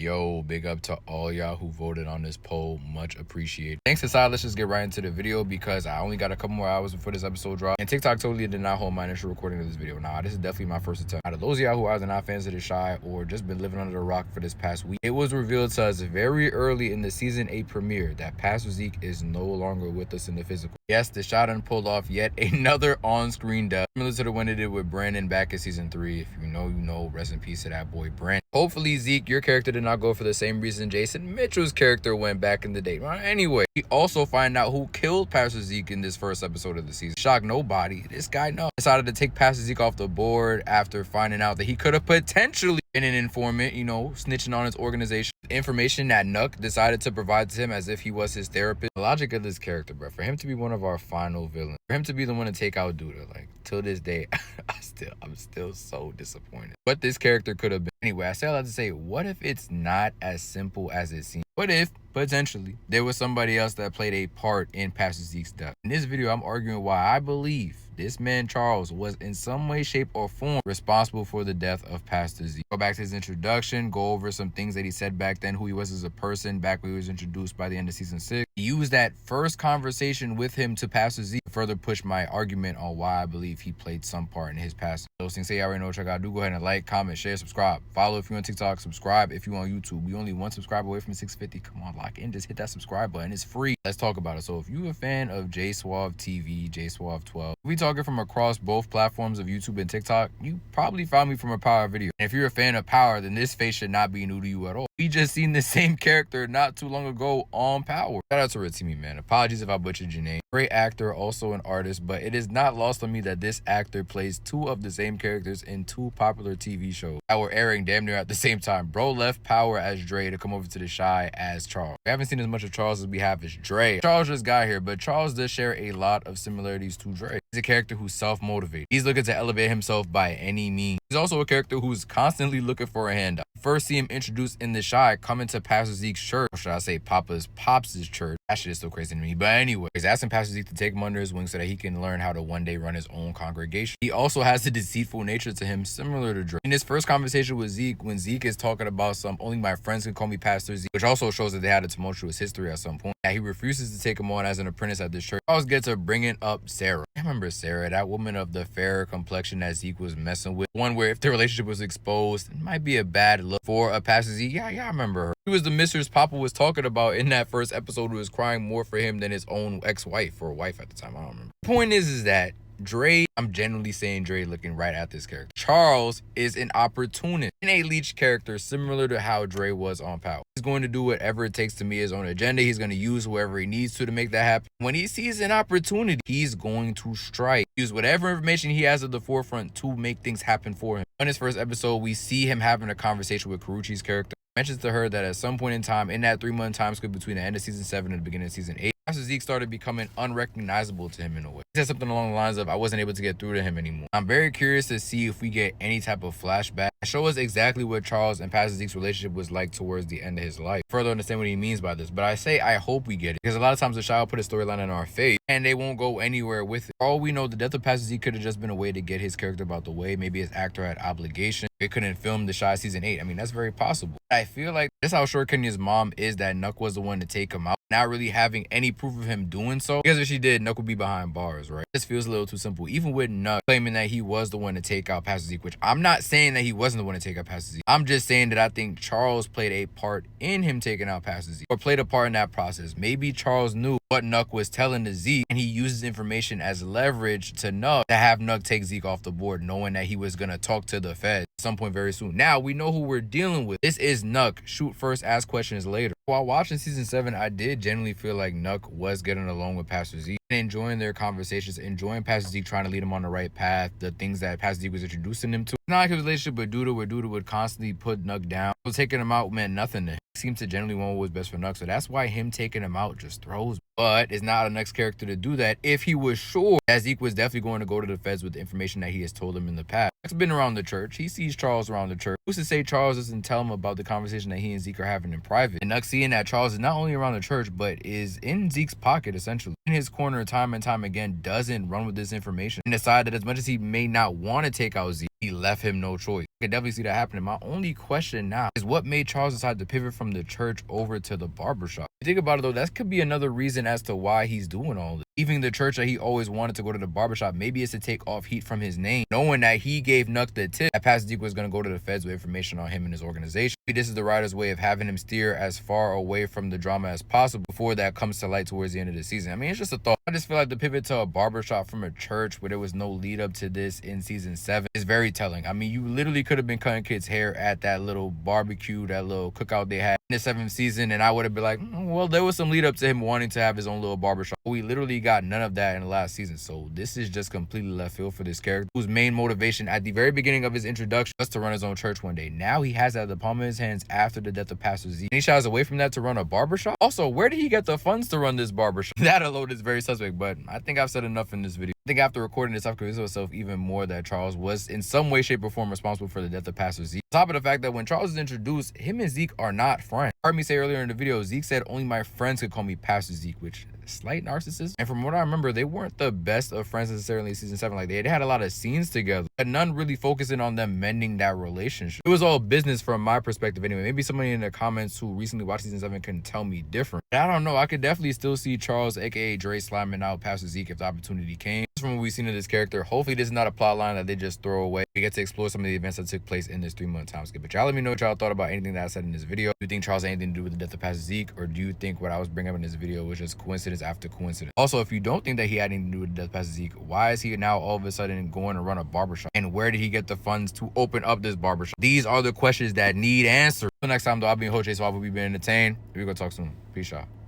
Yo, big up to all y'all who voted on this poll. Much appreciated. Thanks aside, let's just get right into the video because I only got a couple more hours before this episode drops. And TikTok totally did not hold my initial recording of this video. Nah, this is definitely my first attempt. Out of those of y'all who are not fans of The Shy or just been living under the rock for this past week, it was revealed to us very early in the season 8 premiere that Pastor Zeke is no longer with us in the physical. Yes, The Shy done pulled off yet another on-screen death, similar to the one it did with Brandon back in season 3. If you know, you know. Rest in peace to that boy Brandon. Hopefully, Zeke, your character did not go for the same reason Jason Mitchell's character went back in the day. Anyway, we also find out who killed Pastor Zeke in this first episode of the season. Shocked nobody. This guy decided to take Pastor Zeke off the board after finding out that he could have potentially been an informant, you know, snitching on his organization. Information that Nuck decided to provide to him as if he was his therapist. The logic of this character, bro, for him to be one of our final villains, for him to be the one to take out Duda, like, till this day, I'm still so disappointed. What this character could have been. Anyway, I say all that to say, what if it's not as simple as it seems? What if, potentially, there was somebody else that played a part in Pastor Zeke's death? In this video, I'm arguing why I believe this man Charles was in some way, shape, or form responsible for the death of Pastor Zeke. Go back to his introduction, go over some things that he said back then, who he was as a person back when he was introduced by the end of season 6. Use that first conversation with him to Pastor Zeke to further push my argument on why I believe he played some part in his past. Those things say you already know what I gotta do. Go ahead and like, comment, share, subscribe. Follow if you're on TikTok, subscribe if you're on YouTube. We only one subscriber away from 650. Come on, lock in, just hit that subscribe button. It's free. Let's talk about it. So if you're a fan of JSuave TV, JSuave12, we talking from across both platforms of YouTube and TikTok, you probably found me from a Power video. And if you're a fan of Power, then this face should not be new to you at all. We just seen the same character not too long ago on Power. Shout out to Rotimi, man. Apologies if I butchered your name. Great actor, also an artist, but it is not lost on me that this actor plays two of the same characters in two popular TV shows that were airing damn near at the same time. Bro left Power as Dre to come over to The Shy as Charles. We haven't seen as much of Charles as we have as Dre. Charles just got here, but Charles does share a lot of similarities to Dre. He's a character who's self-motivated. He's looking to elevate himself by any means. He's also a character who's constantly looking for a handout. First see him introduced in The Shy coming to Pastor Zeke's church, or should I say Pops' church. That shit is so crazy to me. But anyway, he's asking Pastor Zeke to take him under his wing so that he can learn how to one day run his own congregation. He also has a deceitful nature to him similar to Dre. In his first conversation with Zeke, when Zeke is talking about only my friends can call me Pastor Zeke, which also shows that they had a tumultuous history at some point, that he refuses to take him on as an apprentice at this church. Charles gets to bringing up Sarah. I remember Sarah, that woman of the fairer complexion that Zeke was messing with. One where if the relationship was exposed, it might be a bad look for a Pastor Zeke. Yeah, I remember her. She was the mistress Papa was talking about in that first episode, who was crying more for him than his own ex-wife, or wife at the time. I don't remember. The point is that Dre, I'm genuinely saying Dre looking right at this character. Charles is an opportunist and a leech character similar to how Dre was on Power. He's going to do whatever it takes to meet his own agenda. He's going to use whoever he needs to make that happen. When he sees an opportunity, he's going to strike. Use whatever information he has at the forefront to make things happen for him. In his first episode, we see him having a conversation with Karuchi's character. He mentions to her that at some point in time, in that 3-month time scope between the end of season 7 and the beginning of season 8, Pastor Zeke started becoming unrecognizable to him in a way. He said something along the lines of, I wasn't able to get through to him anymore. I'm very curious to see if we get any type of flashback. Show us exactly what Charles and Pastor Zeke's relationship was like towards the end of his life. Further understand what he means by this. But I hope we get it. Because a lot of times the Shy will put a storyline in our face and they won't go anywhere with it. For all we know, the death of Pastor Zeke could have just been a way to get his character about the way. Maybe his actor had obligation. They couldn't film The Shy season 8. I mean, that's very possible. I feel like that's how sure Kenya's mom is that Nuck was the one to take him out. Not really having any proof of him doing so. Because if she did, Nuck would be behind bars, right? This feels a little too simple. Even with Nuck claiming that he was the one to take out Pastor Zeke, which I'm not saying that he wasn't the one to take out Pastor Zeke. I'm just saying that I think Charles played a part in him taking out Pastor Zeke, or played a part in that process. Maybe Charles knew what Nuck was telling to Zeke, and he uses information as leverage to Nuck to have Nuck take Zeke off the board, knowing that he was going to talk to the Fed at some point very soon. Now, we know who we're dealing with. This is Nuck. Shoot first, ask questions later. While watching season 7, I did genuinely feel like Nuck was getting along with Pastor Zeke and enjoying their conversations, enjoying Pastor Zeke trying to lead him on the right path, the things that Pastor Zeke was introducing him to. It's not like his relationship with Duda, where Duda would constantly put Nuck down. So taking him out meant nothing to him. He seemed to generally want what was best for Nuck, so that's why him taking him out just throws me. But it's not a Nuck's character to do that if he was sure that Zeke was definitely going to go to the Feds with the information that he has told him in the past. Nuck's been around the church. He sees Charles around the church. Who's to say Charles doesn't tell him about the conversation that he and Zeke are having in private? And Nuck seeing that Charles is not only around the church, but is in Zeke's pocket, essentially. In his corner time and time again, doesn't run with this information and decide that as much as he may not want to take out Zeke, he left him no choice. I can definitely see that happening. My only question now is what made Charles decide to pivot from the church over to the barbershop. If you think about it though, that could be another reason as to why he's doing all this. Leaving the church that he always wanted to go to the barbershop, maybe it's to take off heat from his name, knowing that he gave Nuck the tip that Pastor Zeke was going to go to the feds with information on him and his organization. Maybe this is the writer's way of having him steer as far away from the drama as possible before that comes to light towards the end of the season. I mean, it's just a thought. I just feel like the pivot to a barbershop from a church where there was no lead up to this in season 7 is very telling. I mean, you literally could have been cutting kids' hair at that little barbecue, that little cookout they had in the 7th season, and I would have been like, well, there was some lead up to him wanting to have his own little barbershop. We literally got none of that in the last season, so this is just completely left field for this character whose main motivation at the very beginning of his introduction was to run his own church one day. Now he has that at the palm of his hands after the death of Pastor Zeke, and he shies away from that to run a barbershop. Also, where did he get the funds to run this barbershop? That alone is very suspect, but I think I've said enough in this video. I think after recording this, I've convinced myself even more that Charles was in some way, shape, or form responsible for the death of Pastor Zeke. On top of the fact that when Charles is introduced, him and Zeke are not friends. You heard me say earlier in the video, Zeke said only my friends could call me Pastor Zeke, which slight narcissism. And from what I remember, they weren't the best of friends necessarily in season 7. Like they had a lot of scenes together, but none really focusing on them mending that relationship. It was all business from my perspective anyway. Maybe somebody in the comments who recently watched season 7 can tell me different. But I don't know. I could definitely still see Charles, aka Dre, slamming out Pastor Zeke if the opportunity came. From what we've seen of this character, hopefully this is not a plot line that they just throw away. We get to explore some of the events that took place in this 3-month time skip. But y'all let me know what y'all thought about anything that I said in this video. Do you think Charles had anything to do with the death of Pastor Zeke, or do you think what I was bringing up in this video was just coincidence after coincidence? Also, if you don't think that he had anything to do with the death of Pastor Zeke, why is he now all of a sudden going to run a barbershop? And where did he get the funds to open up this barbershop? These are the questions that need answers. Until next time though, I'll be your host, Chase. We'll be entertained. We're gonna talk soon. Peace out.